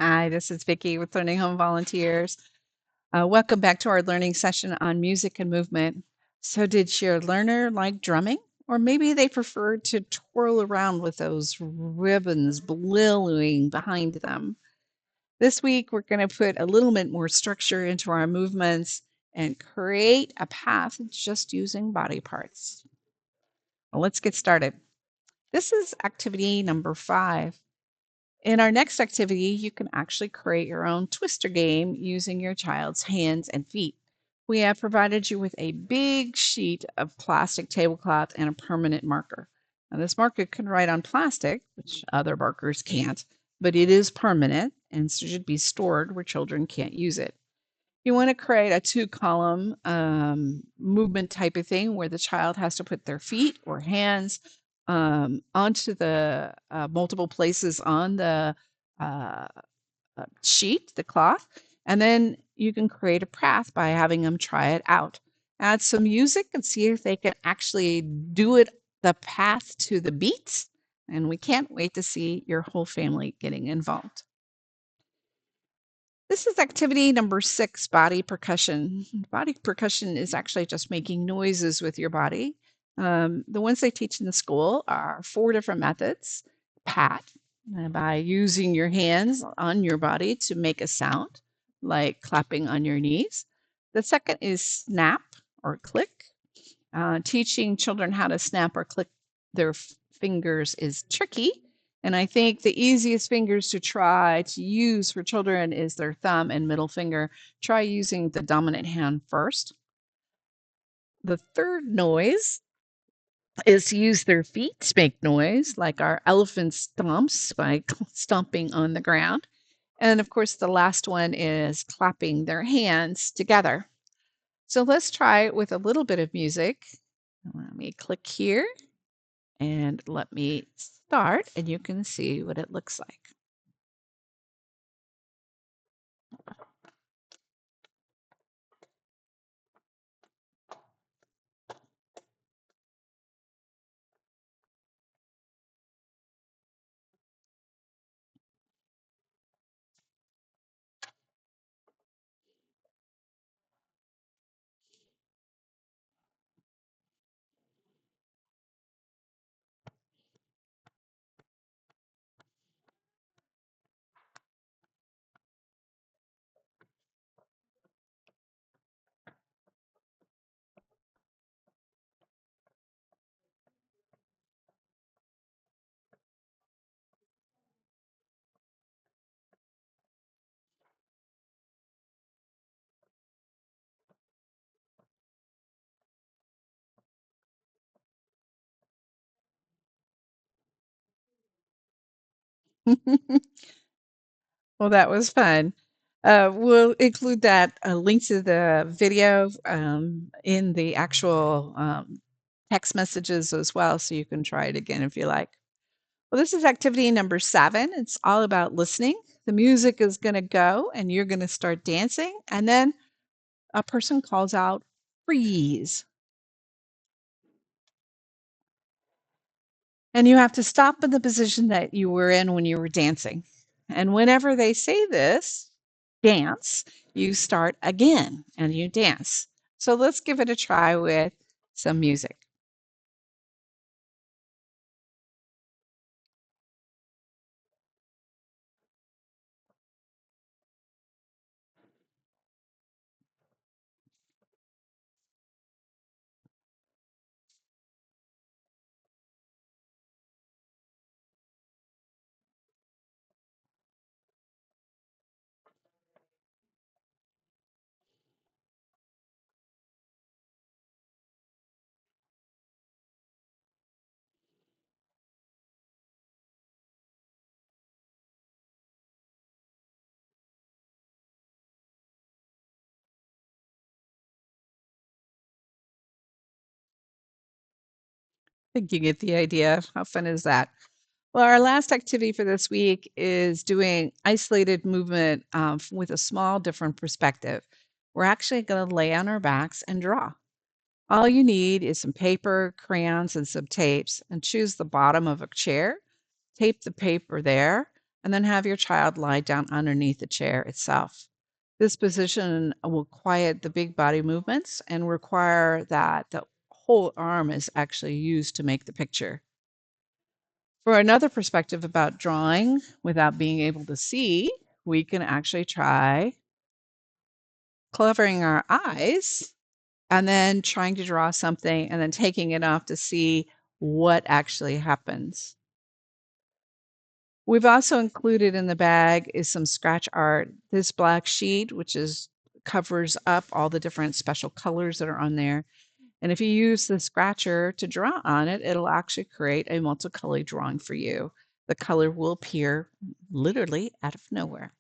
Hi, this is Vicki with Learning Home Volunteers. Welcome back to our learning session on music and movement. So, did your learner like drumming? Or maybe they preferred to twirl around with those ribbons billowing behind them. This week, we're going to put a little bit more structure into our movements and create a path just using body parts. Well, let's get started. This is activity number 5. In our next activity, you can actually create your own twister game using your child's hands and feet. We have provided you with a big sheet of plastic tablecloth and a permanent marker. Now, this marker can write on plastic, which other markers can't, but it is permanent and should be stored where children can't use it. You want to create a 2-column movement type of thing where the child has to put their feet or hands onto the multiple places on the uh, sheet, the cloth, and then you can create a path by having them try it out. Add some music and see if they can actually do it the path to the beats. And we can't wait to see your whole family getting involved. This is activity number 6, body percussion. Body percussion is actually just making noises with your body. The ones they teach in the school are 4 different methods. Path, by using your hands on your body to make a sound, like clapping on your knees. The second is snap or click. Teaching children how to snap or click their fingers is tricky. And I think the easiest fingers to try to use for children is their thumb and middle finger. Try using the dominant hand first. The third noise is to use their feet to make noise, like our elephant stomps by stomping on the ground. And of course, the last one is clapping their hands together. So let's try it with a little bit of music. Let me click here and let me start, and you can see what it looks like. Well, that was fun. We'll include that link to the video in the actual text messages as well, so you can try it again if you like. Well, this is activity number 7. It's all about listening. The music is going to go, and you're going to start dancing, and then a person calls out, freeze. And you have to stop in the position that you were in when you were dancing. And whenever they say this, dance, you start again and you dance. So let's give it a try with some music. I think you get the idea. How fun is that? Well, our last activity for this week is doing isolated movement with a small different perspective. We're actually going to lay on our backs and draw. All you need is some paper, crayons, and some tapes, and choose the bottom of a chair. Tape the paper there, and then have your child lie down underneath the chair itself. This position will quiet the big body movements and require that the whole arm is actually used to make the picture. For another perspective about drawing without being able to see, we can actually try covering our eyes and then trying to draw something and then taking it off to see what actually happens. We've also included in the bag is some scratch art. This black sheet, which is covers up all the different special colors that are on there. And if you use the scratcher to draw on it, it'll actually create a multicolored drawing for you. The color will appear literally out of nowhere.